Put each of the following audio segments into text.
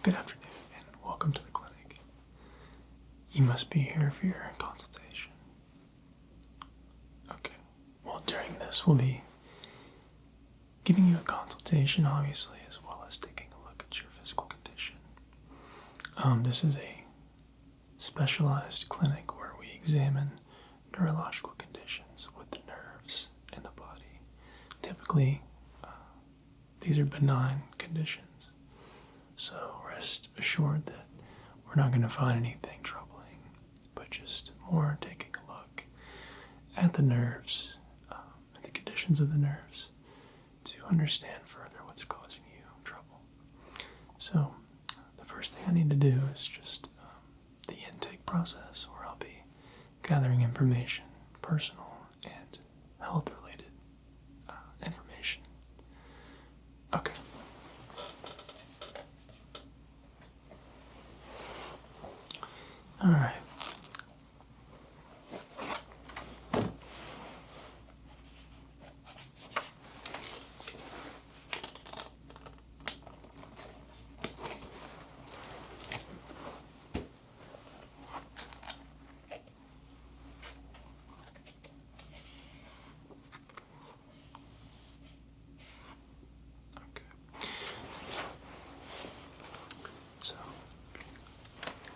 Good afternoon and welcome to the clinic. You must be here for your consultation. Okay. Well, during this, we'll be giving you a consultation, obviously, as well as taking a look at your physical condition. This is a specialized clinic where we examine neurological conditions with the nerves in the body. Typically, these are benign conditions, so rest assured that we're not going to find anything troubling, but just more taking a look at the nerves and the conditions of the nerves to understand further what's causing you trouble. So, the first thing I need to do is just the intake process, where I'll be gathering information, personal and health-related information. Okay. All right. So,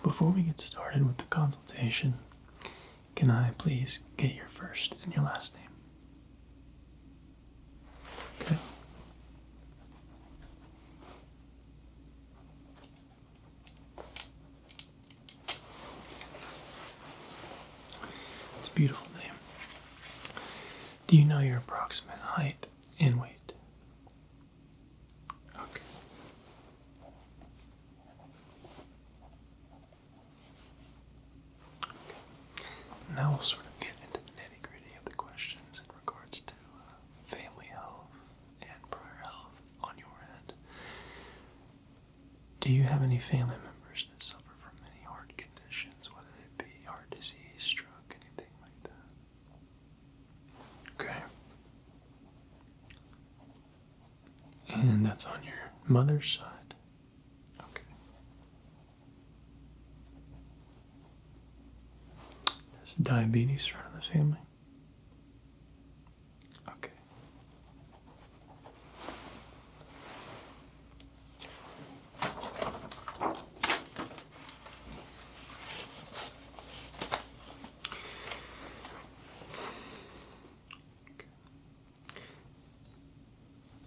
before we get started with the consultation, can I please get your first and your last name? Okay. It's a beautiful name. Do you know your approximate height and weight? Okay. Now we'll sort of get into the nitty-gritty of the questions in regards to family health and prior health on your end. Do you have any family members that suffer from any heart conditions, whether it be heart disease, stroke, anything like that? Okay. And that's on your mother's side? Okay. Does diabetes run in the family? Okay.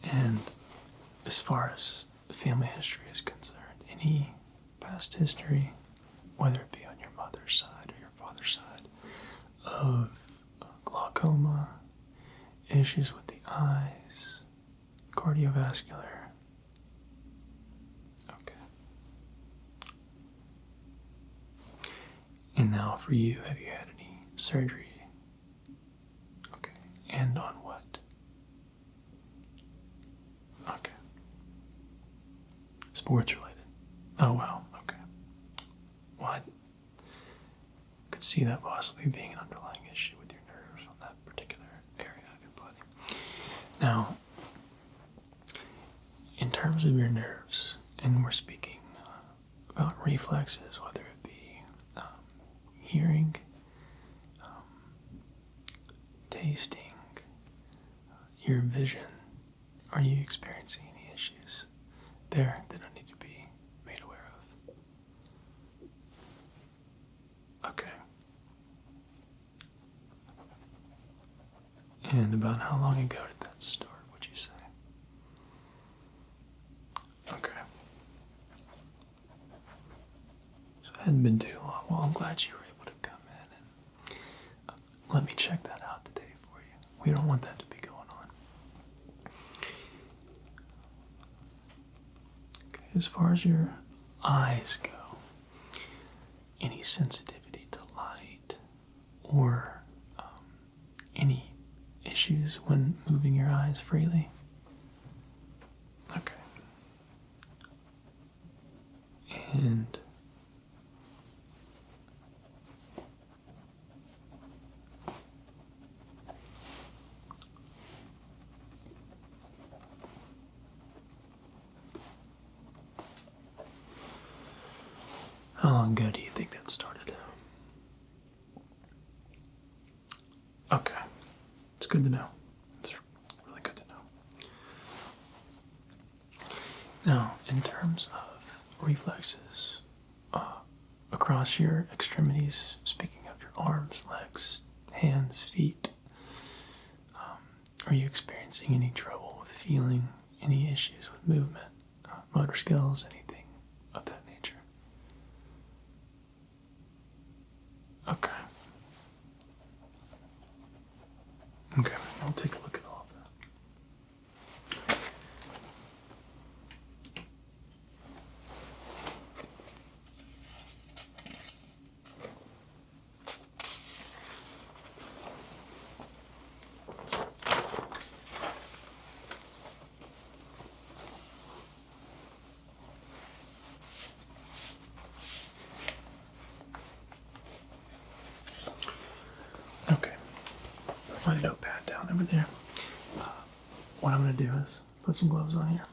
And as far as family history is concerned, any past history, whether it be on your mother's side or your father's side, of glaucoma, issues with the eyes, cardiovascular? Okay. And now for you, have you had any surgery? Okay. And on what? Okay. Sports related? Oh, wow. Okay. Well, I could see that possibly being an underlying issue with your nerves on that particular area of your body. Now, in terms of your nerves, and we're speaking about reflexes, whether it be hearing, tasting, your vision, are you experiencing any issues there that I need to be made aware of? Okay. And about how long ago did that start, would you say? Okay. So it hadn't been too long. Well, I'm glad you were able to come in and let me check that out today for you. We don't want that to be going on. Okay. As far as your eyes go, any sensitivity to light or any issues when moving your eyes freely? Okay. And How long ago do you think that started? Okay. It's good to know. It's really good to know. Now, in terms of reflexes across your extremities, speaking of your arms, legs, hands, feet, are you experiencing any trouble with feeling, any issues with movement, motor skills, anything of that nature? Okay. Okay, I'll take a look at all of that. Okay, my notepad down over there. What I'm going to do is put some gloves on here.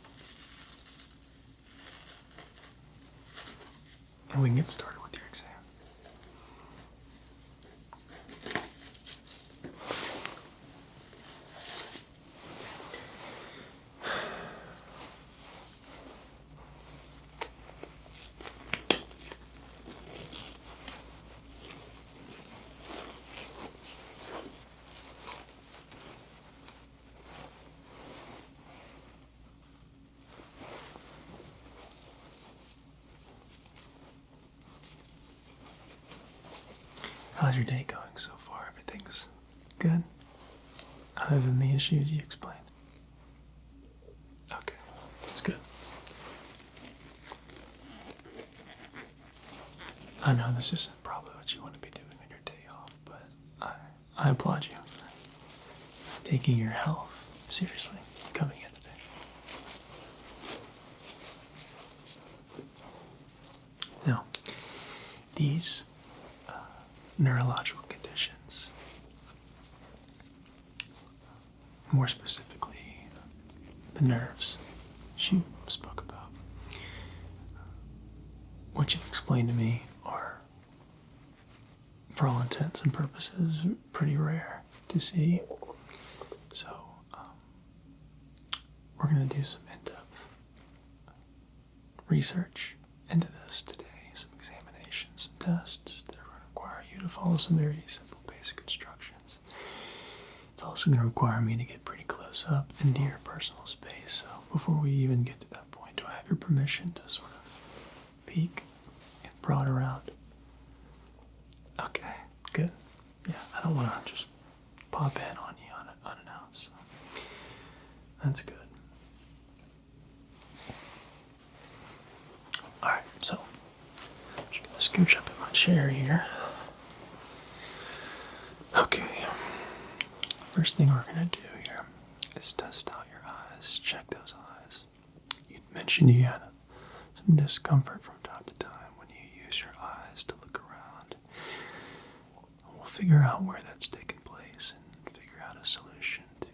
And we can get started with your exam. How's your day going so far? Everything's good? Other than the issues you explained? Okay, that's good. I know this isn't probably what you want to be doing on your day off, but I applaud you for taking your health seriously, coming in today. Now, these neurological conditions, more specifically the nerves she spoke about, what you've explained to me are, for all intents and purposes, pretty rare to see. So we're going to do some in-depth research into this today, some examinations, some tests that are going to require you to follow some very simple basic instructions. It's also going to require me to get pretty close up into your personal space. So before we even get to that point, do I have your permission to sort of peek and prod around? Okay, good. Yeah, I don't want to just pop in on you unannounced. So that's good. Alright, so I'm just going to scooch up in my chair here. Okay. First thing we're going to do here is test out your eyes, check those eyes. You mentioned you had some discomfort from time to time when you use your eyes to look around. We'll figure out where that's taking place and figure out a solution to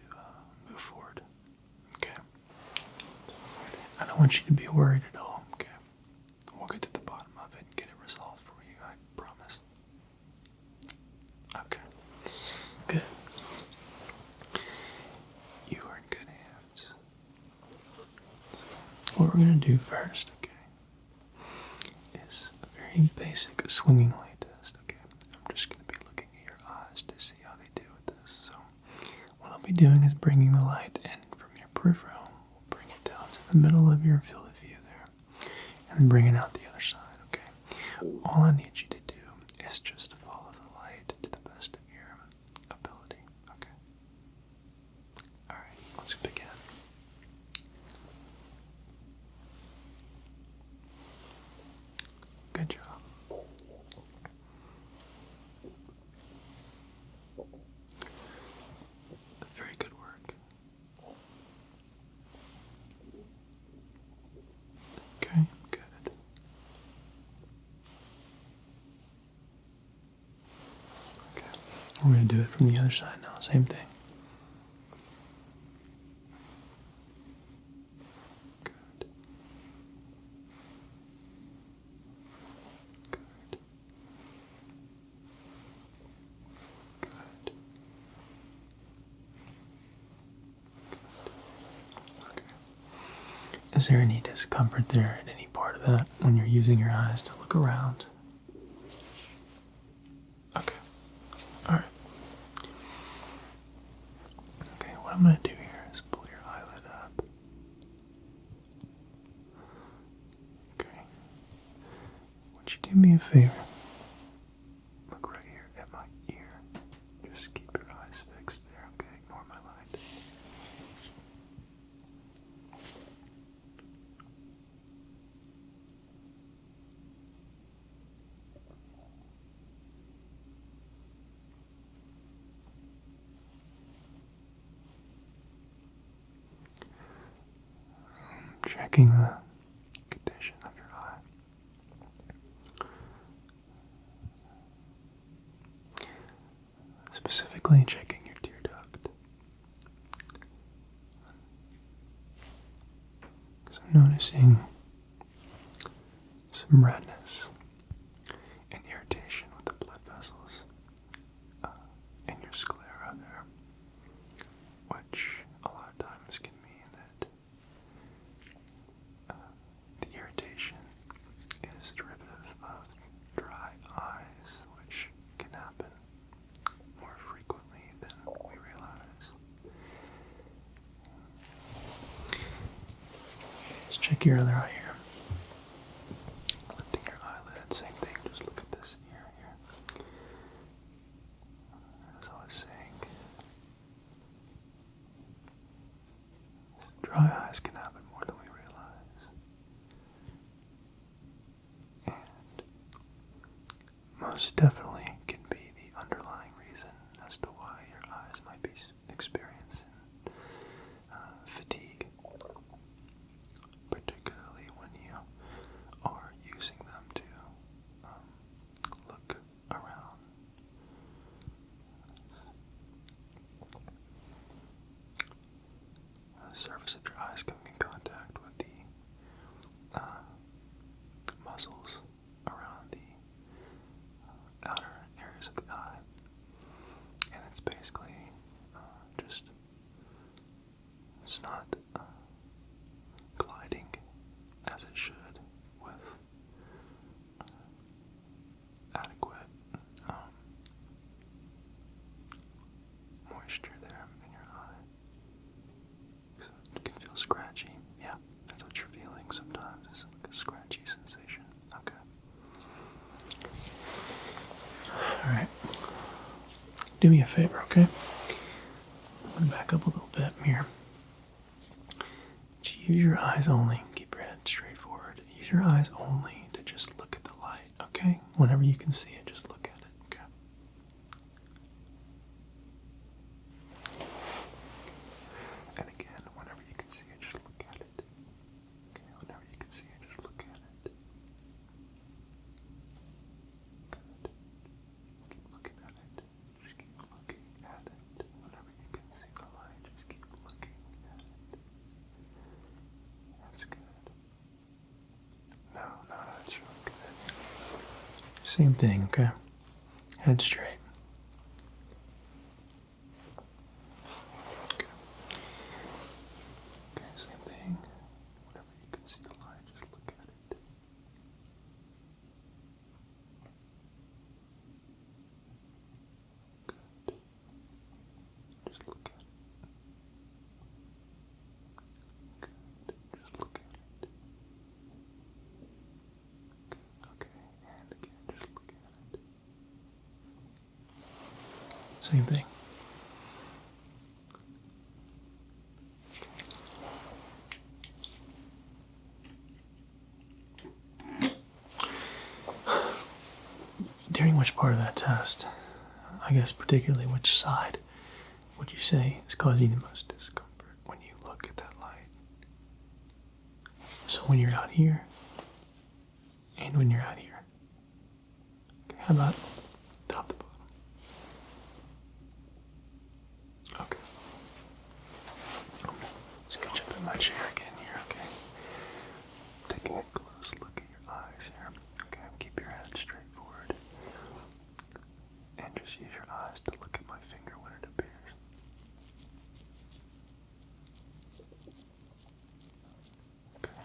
move forward. Okay? I don't want you to be worried at all, okay? We'll get to the bottom of it and get it resolved for you, I promise. Okay. Good. You are in good hands. What we're going to do first, okay, is a very basic swinging light test, okay? I'm just going to be looking at your eyes to see how they do with this. So what I'll be doing is bringing the light in from your peripheral. We'll bring it down to the middle of your field of view there, and then bring it out the other side, okay? All I need you to do is just to follow the light to the best of your ability, okay? Alright, let's begin. Good job. Very good work. Okay, good. Okay, we're going to do it from the other side now, same thing. Good. Is there any discomfort there at any part of that when you're using your eyes to look around? Okay. Alright. Okay, what I'm going to do here is pull your eyelid up. Okay. Would you do me a favor? Look right here at my ear. Just keep your eyes fixed there, okay? Ignore my light. Checking the condition of your eye. Specifically checking your tear duct. Because I'm noticing some redness and irritation with the blood vessels in your sclera there, which a lot of times can mean that the irritation is derivative of dry eyes, which can happen more frequently than we realize. Let's check your other eye here. Lifting your eyelid, same thing, just look at this ear here. As I was saying, dry eyes can happen more than we realize. And most definitely can be the underlying reason as to why your eyes might be experiencing fatigue, particularly when you are using them to look around. The surface of your eyes coming in contact with the muscles around the outer areas of the eye, and it's basically it's not gliding as it should with adequate moisture there in your eye. So it can feel scratchy. Yeah, that's what you're feeling sometimes. It's like a scratchy sensation. Okay. Alright. Do me a favor, okay? I'm going to back up a little bit here. Just use your eyes only. Keep your head straight forward. Use your eyes only to just look at the light, okay? Whenever you can see it, just look at it, okay? And again, whenever you can see it, just look at it. Okay, whenever you can see it, just look at it. Good. Keep looking at it. Just keep looking at it. Whenever you can see the light, just keep looking at it. That's good. No, that's really good. Same thing, okay? Head straight. Okay. Okay, same thing. Whenever you can see the light, just look at it. Good. Just look at it. Good. Just look at it. Okay, and again, just look at it. Same thing. During which part of that test, I guess particularly which side, would you say is causing you the most discomfort when you look at that light? So when you're out here, and when you're out here. Okay, how about top to bottom? Okay. Let's scooch up in my chair again here, okay? Taking a close look at your eyes here. Okay, keep your head straight forward. And just use your eyes to look at my finger when it appears. Okay.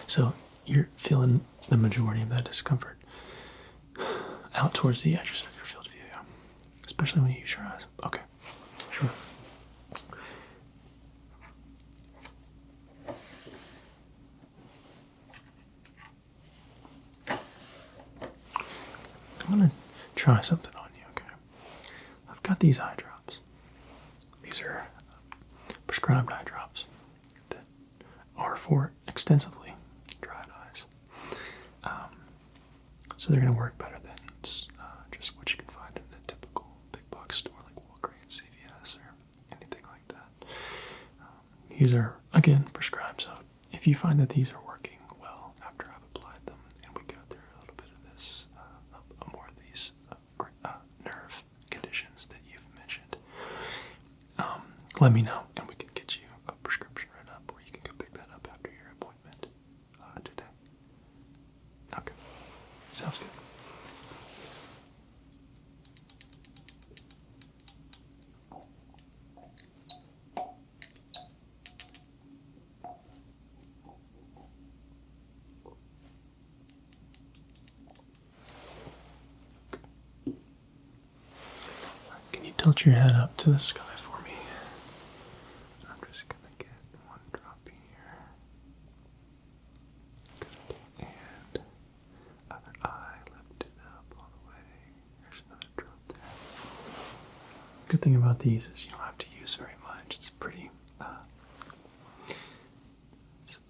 So you're feeling the majority of that discomfort out towards the edges of your field of view, yeah? Especially when you use your eyes. Okay, sure. I'm going to try something on you, okay? I've got these eye drops. These are prescribed eye drops that are for extensively dried eyes. So they're going to work better than just what you can find in a typical big box store like Walgreens, CVS, or anything like that. These are, again, prescribed, so if you find that these are working well after I've applied them, and we go through a little bit of this, more of these nerve conditions that you've mentioned, let me know, and we can get you a prescription right up, or you can go pick that up after your appointment today. Okay, sounds good. Can you tilt your head up to the sky for me? I'm just going to get one drop here. Good. And other eye lifted up all the way. There's another drop there. Good thing about these is you don't have to use very much. It's pretty,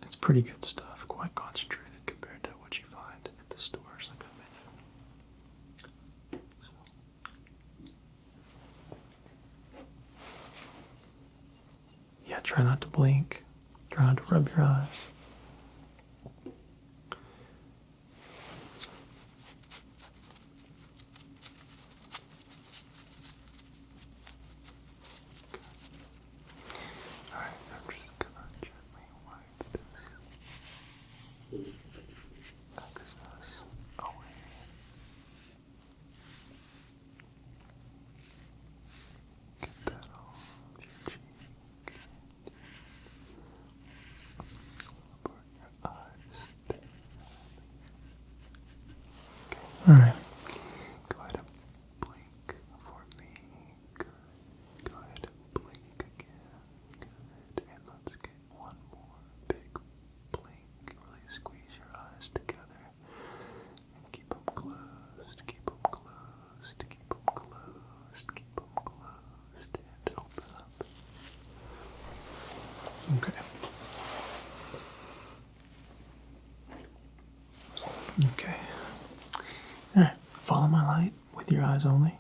it's pretty good stuff. Quite concentrated compared to what you find at the stores, like I mentioned. Yeah, try not to blink. Try not to rub your eyes. Alright, I'm just gonna gently wipe this excess away. Get that off your cheek. Put your eyes there. Okay. Alright. Go ahead and blink for me. Good. Go ahead and blink again. Good. And let's get one more big blink. Really squeeze your eyes together. And keep them closed. Keep them closed. Keep them closed. Keep them closed. And open up. Okay. Okay. Alright. Follow my light with your eyes only.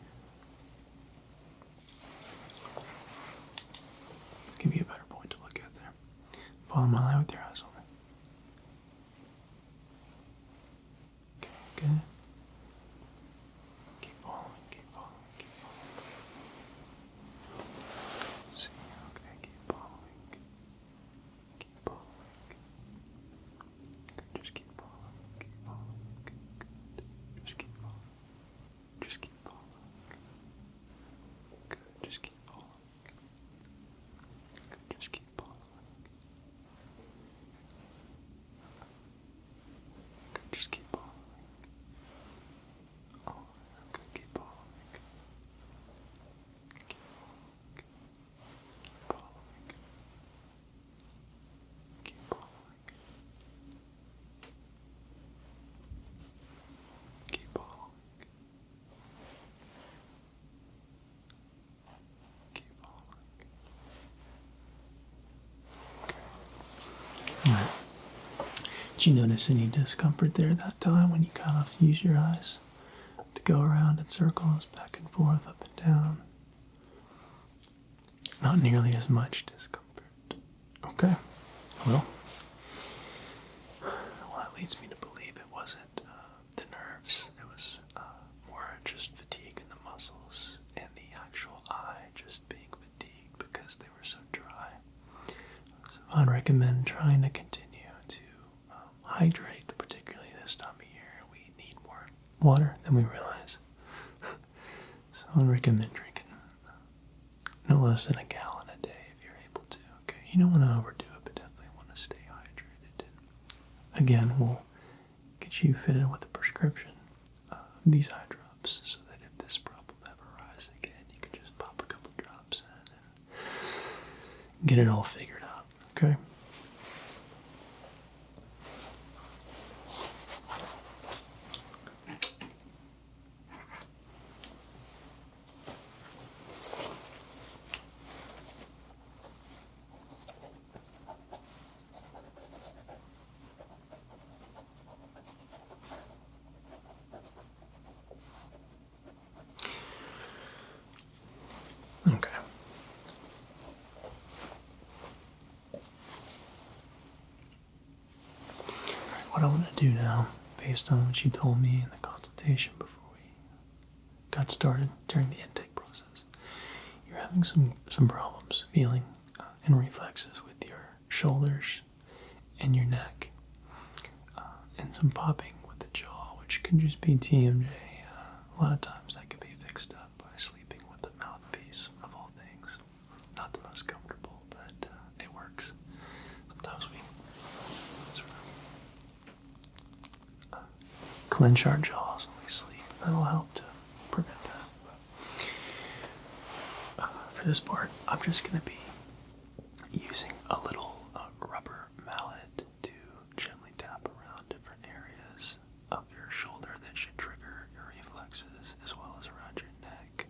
Give you a better point to look at there. Follow my light with your eyes only. Okay, good. Keep following, keep following, keep following. Let's see, okay, keep following. Keep following. Good, just keep following, keep following. Good, just keep following. Just keep following. Good, just keep following. Good, just keep following. Good, just keep following. Oh, good, keep following. Keep following. Keep following. Keep following. Keep following. Keep following. Alright. Did you notice any discomfort there that time when you kind of use your eyes to go around in circles, back and forth, up and down? Not nearly as much discomfort. Okay. Well, that leads me to believe it wasn't the nerves. It was more just fatigue in the muscles and the actual eye just being fatigued because they were so dry. So I'd recommend trying to continue to hydrate, particularly this time of year. We need more water than we realize. So I'd recommend drinking no less than a gallon a day if you're able to. Okay, you don't want to overdo it, but definitely want to stay hydrated. And again, we'll get you fitted with a prescription of these eye drops so that if this problem ever arises again, you can just pop a couple drops in and get it all figured out, okay? Okay. What I want to do now, based on what you told me in the consultation before we got started during the intake process, you're having some problems feeling and reflexes with your shoulders and your neck, and some popping with the jaw, which can just be TMJ. A lot of times that can be fixed up by sleeping with the mouthpiece, of all things. Not the most comfortable, but it works. Sometimes we sort of clench our jaws when we sleep. That'll help to prevent that. But, for this part, I'm just going to be using a little rubber mallet to gently tap around different areas of your shoulder that should trigger your reflexes, as well as around your neck.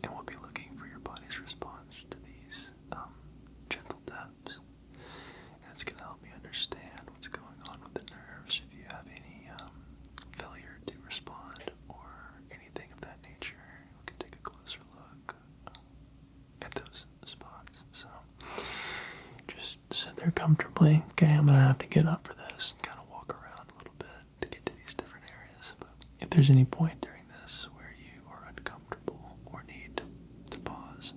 And we'll be looking for your body's response to these gentle taps. And it's going to help me understand what's going on with the nerves, if you have any failure to respond or anything of that nature. We can take a closer look at those spots. So just sit there comfortably. Okay, I'm going to have to get up for this and kind of walk around a little bit to get to these different areas. But if there's any point during this where you are uncomfortable or need to pause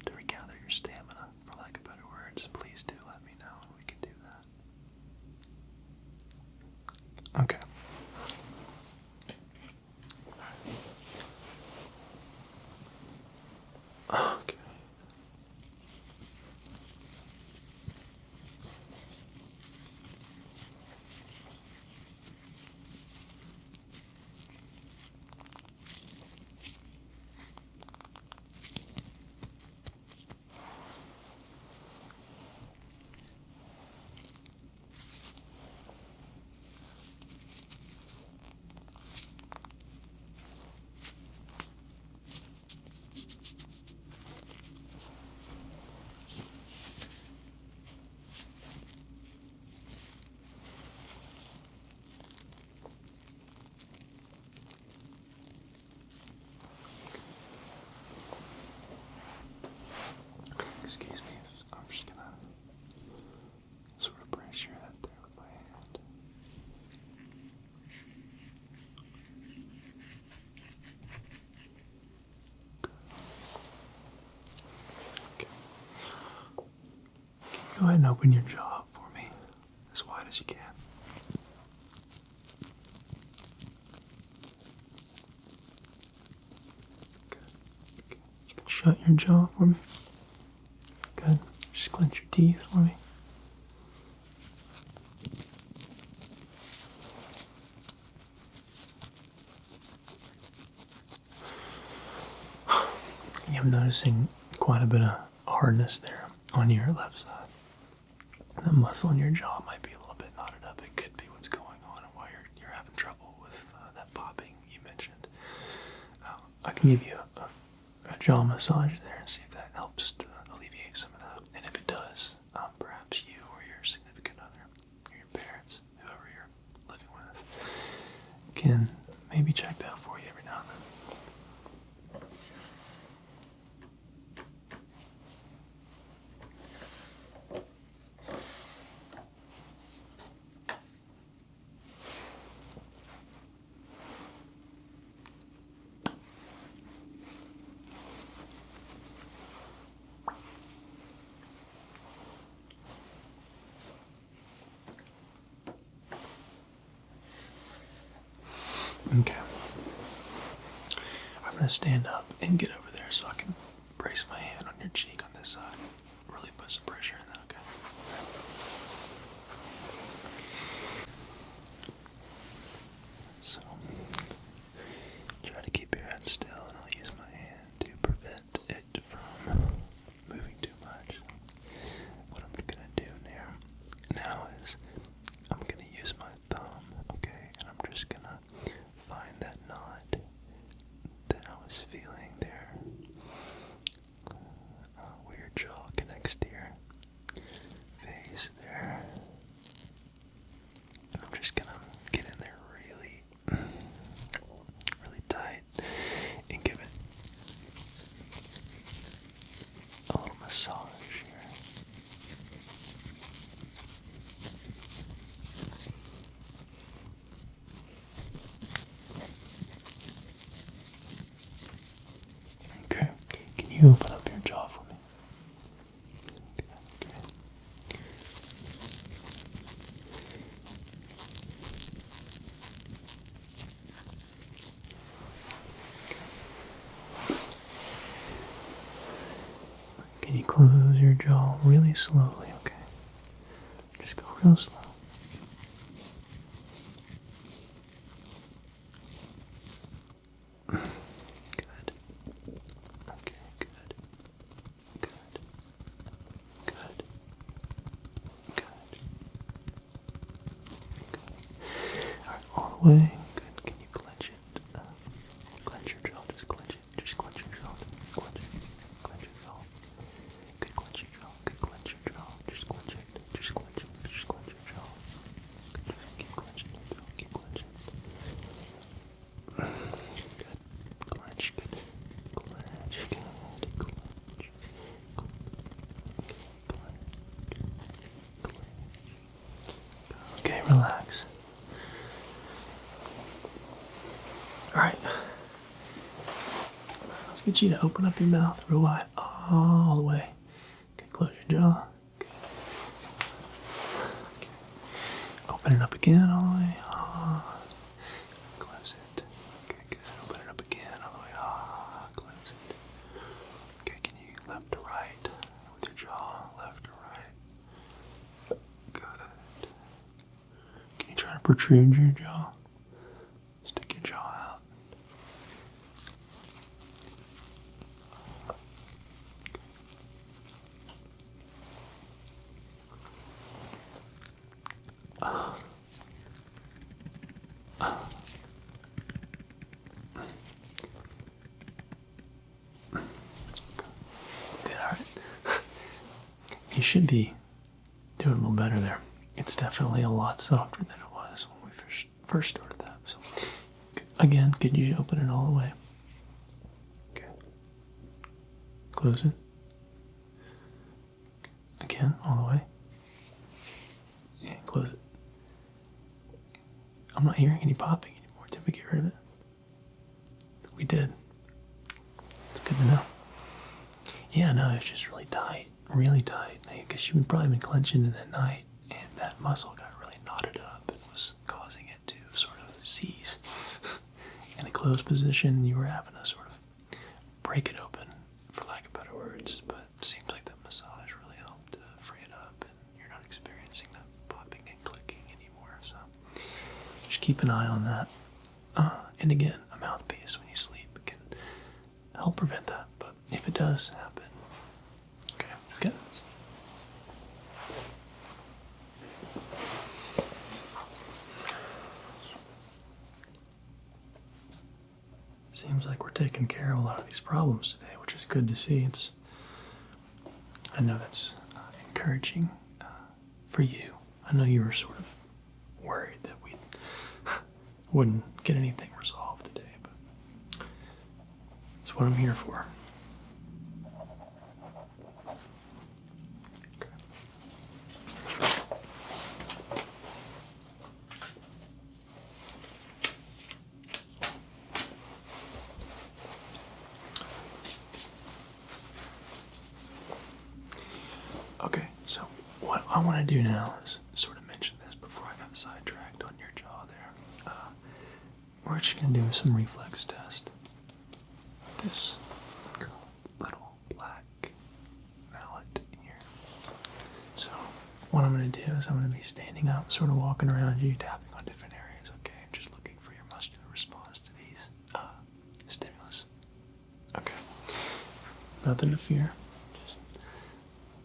to regather your stamina, for lack of better words, please do let me know and we can do that. Okay. Okay. Excuse me, I'm just gonna sort of brace your head there with my hand. Okay. Can you go ahead and open your jaw up for me, as wide as you can? Good. Okay. You can shut your jaw for me. Good. Just clench your teeth for me. I'm noticing quite a bit of hardness there on your left side. The muscle in your jaw might be a little bit knotted up. It could be what's going on and why you're having trouble with that popping you mentioned. I can give you a jaw massage there and see if that helps to alleviate some of that. And if it does, perhaps you or your significant other or your parents, whoever you're living with, can maybe check that for you every now and then. Okay. I'm going to stand up and get over there so I can brace my hand on your cheek on this side. Really put some pressure in that, okay? massage here. Okay, can you open up your jaw for me? Okay. Can you close your jaw really slowly, okay? Just go real slow. Good. Okay, good. Good. Good. Good. Alright, all the way. Good. Can you clench it? Clench your jaw. Just clench it. Just clench your jaw. Clench it. Clench your jaw. Good. Clench your jaw. Good. Clench your jaw. Just clench it. Just clench it. Just clench your jaw. Good. Just keep clenching your jaw. Keep clenching. Good. Clench. Good. Clench. Good. Clench. Okay, relax. Alright. Let's get you to open up your mouth real wide. All the way. Okay, close your jaw. Okay. Okay. Open it up again all the way. Close it. Okay, good. Open it up again all the way. Close it. Okay, can you left to right with your jaw? Left to right. Good. Can you try to protrude your jaw? Stick your jaw out. Good, alright. You should be doing a little better there. It's definitely a lot softer than it was when we first started that. So, again, could you open it all the way? Okay. Close it. Again, all the way. Yeah, close it. I'm not hearing any popping anymore. Did we get rid of it? We did. It's good to know. Yeah, no, it's just really tight. Really tight. Because you've probably been clenching it at night, and that muscle got really knotted up and was causing it to sort of seize. In a closed position, you were having to sort of break it open, for lack of better words. But it seems like that massage really helped to free it up, and you're not experiencing that popping and clicking anymore. So just keep an eye on that. And again, a mouthpiece when you sleep can help prevent that. But if it does happen, okay, good. Seems like we're taking care of a lot of these problems today, which is good to see. I know that's encouraging for you. I know you were sort of worried that we wouldn't get anything resolved today, but that's what I'm here for. Okay. Okay, so what I want to do now is sort of mention this before I got sidetracked on your jaw there. We're just going to do some reflex test. This little black mallet here. So what I'm going to do is I'm going to be standing up, sort of walking around you, tapping on different areas, okay? Just looking for your muscular response to these stimulus. Okay. Nothing to fear.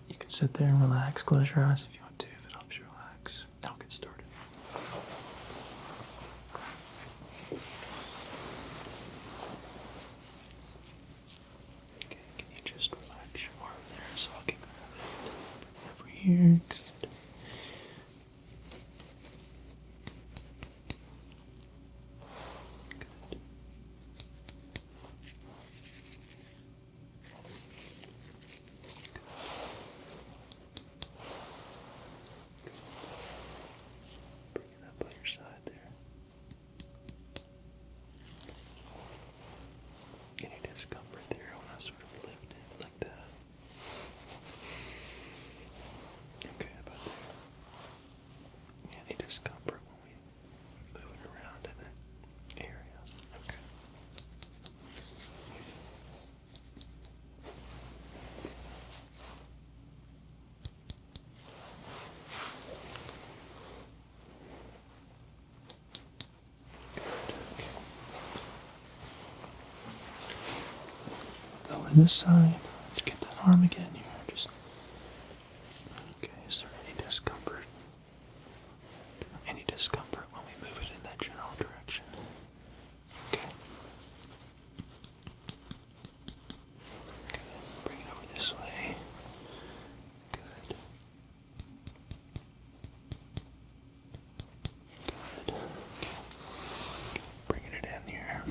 You can sit there and relax, close your eyes if you want to, if it helps you relax. I'll get started. Okay, can you just relax your arm there so I can grab it? Bring it over here. Good. Good. this side. Let's get that arm again here. Just okay. Is there any discomfort? Any discomfort when we move it in that general direction? Okay. Good. Bring it over this way. Good. Good. Okay. Bringing it in here.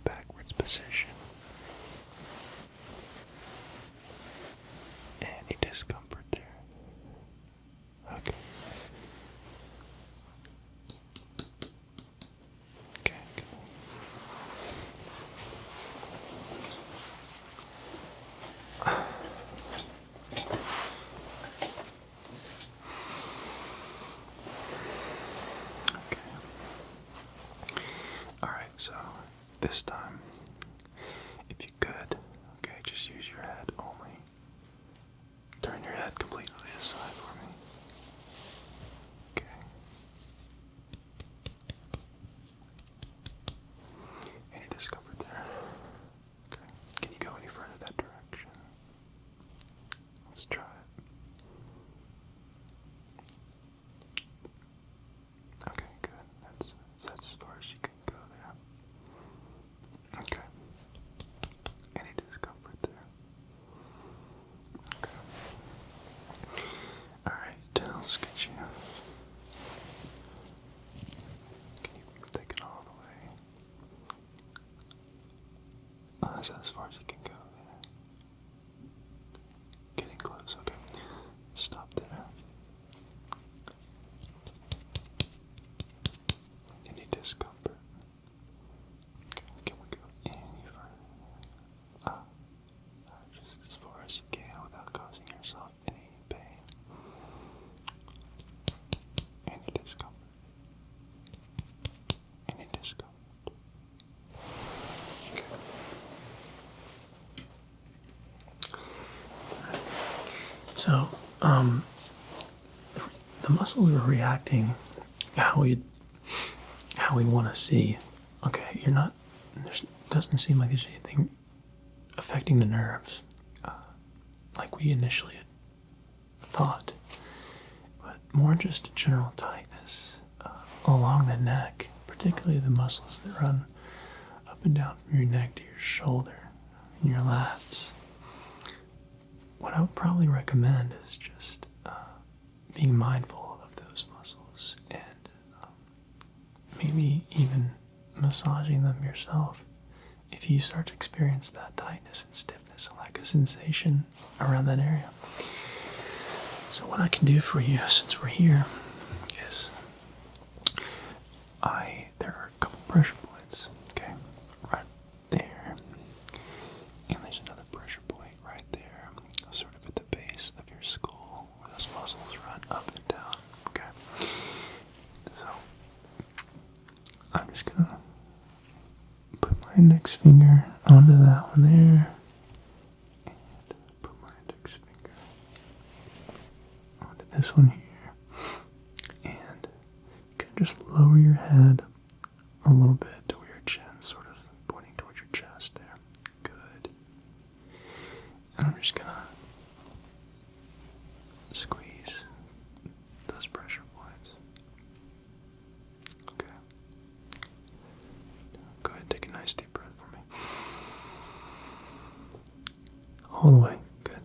Backwards position. Any discomfort there? Okay. Okay. Good. Okay. All right. So this time, if you could, okay, just use your head only. Turn your head completely to this side for me. Okay. Any discomfort there? Okay. Can you go any further that direction? Let's try it. Okay, good. That's as far as you can go there. Okay. Any discomfort there? Okay. Alright, let's get you. Can you take it all the way? That's as far as you can go there. Getting close, okay. Stop there. Any discomfort? Okay, can we go any further? Just as far as you can without causing yourself any pain. Any discomfort? Any discomfort? Okay. So, the muscles are reacting how we want to see. Okay, there doesn't seem like there's anything affecting the nerves, like we initially had thought, but more just a general tightness along the neck, particularly the muscles that run up and down from your neck to your shoulder and your lats. What I would probably recommend is just being mindful of those muscles and maybe even massaging them yourself if you start to experience that tightness and stiffness and lack of sensation around that area. So what I can do for you since we're here is there are a couple pressure points, okay, right there, and there's another pressure point right there, sort of at the base of your skull where those muscles run up and down, okay. So I'm just gonna put my index finger onto that one there, and put my index finger onto this one here, and you can just lower your head a little bit to where your chin's sort of pointing towards your chest there. Good. And I'm just gonna squeeze those pressure points. Okay. Go ahead and take a nice deep breath for me. All the way. Good.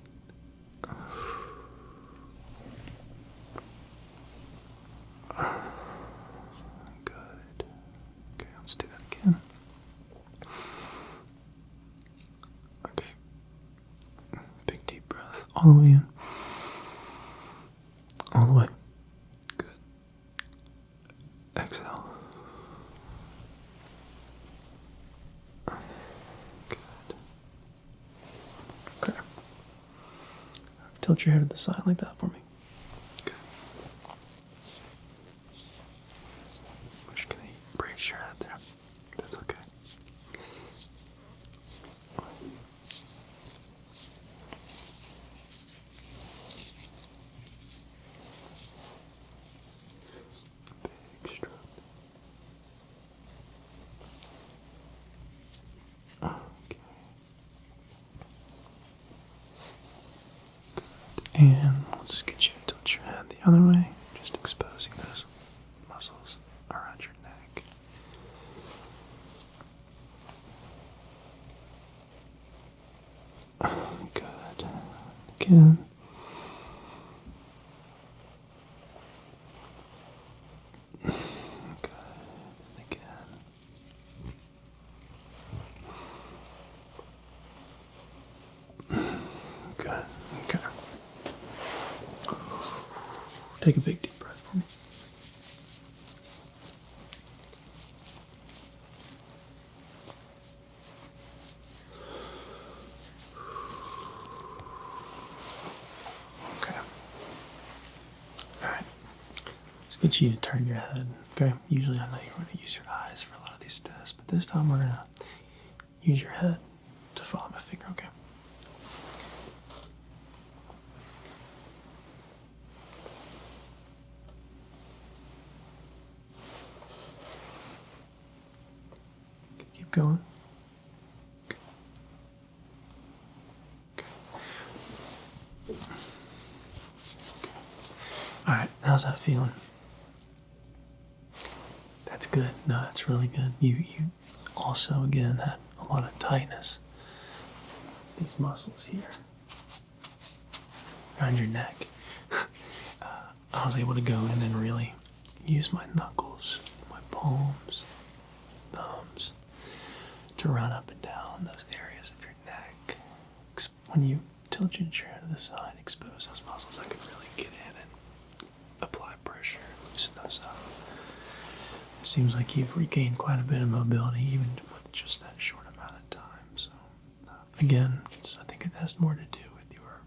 Good. Okay, let's do that again. Okay. Big deep breath. All the way in. All the way. Good. Exhale. Good. Okay. Tilt your head to the side like that for me. Good. I'm just gonna brace your head there. That's okay. Big stroke. Okay. And let's get you to tilt your head the other way, just exposing those muscles around your neck. Good. Again. Good. Again. Good. Okay. Take a big deep breath for me. Okay. Alright. Let's get you to turn your head. Okay? Usually I know you're going to use your eyes for a lot of these tests, but this time we're going to use your head to follow my finger, okay? Keep going. Alright, how's that feeling? That's good. No, that's really good. You also, again, had a lot of tightness. These muscles here around your neck. I was able to go in and really use my knuckles, my palms, thumbs to run up and down those areas of your neck. When you tilt your chair to the side, expose those muscles, I could really get in and apply pressure, loosen those up. It seems like you've regained quite a bit of mobility even with just that short amount of time. So again, I think it has more to do with your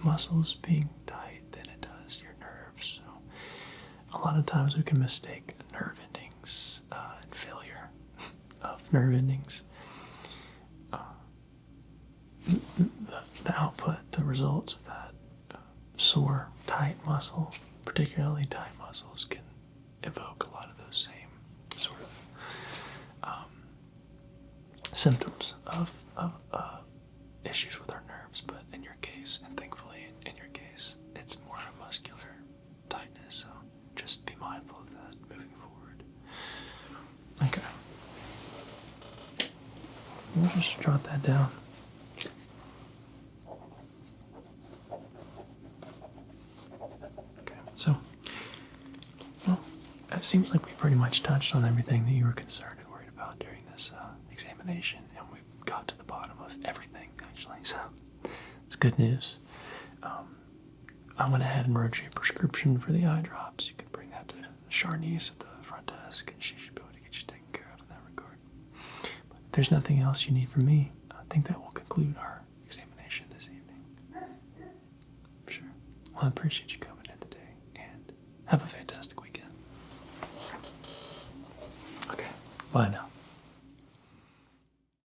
muscles being tight than it does your nerves. So a lot of times we can mistake nerve endings and failure of nerve endings. The output, the results of that sore, tight muscle, particularly tight muscles, can evoke a lot of those same sort of symptoms of issues with our nerves. But in your case, and thankfully in your case, it's more a muscular tightness. So just be mindful of that moving forward. Okay. So we'll just jot that down. So, well, it seems like we pretty much touched on everything that you were concerned and worried about during this examination, and we got to the bottom of everything, actually, so it's good news. I went ahead and wrote you a prescription for the eye drops. You could bring that to Charnice at the front desk, and she should be able to get you taken care of in that regard. But if there's nothing else you need from me, I think that will conclude our examination this evening. Sure. Well, I appreciate you coming. Have a fantastic weekend. Okay, bye now.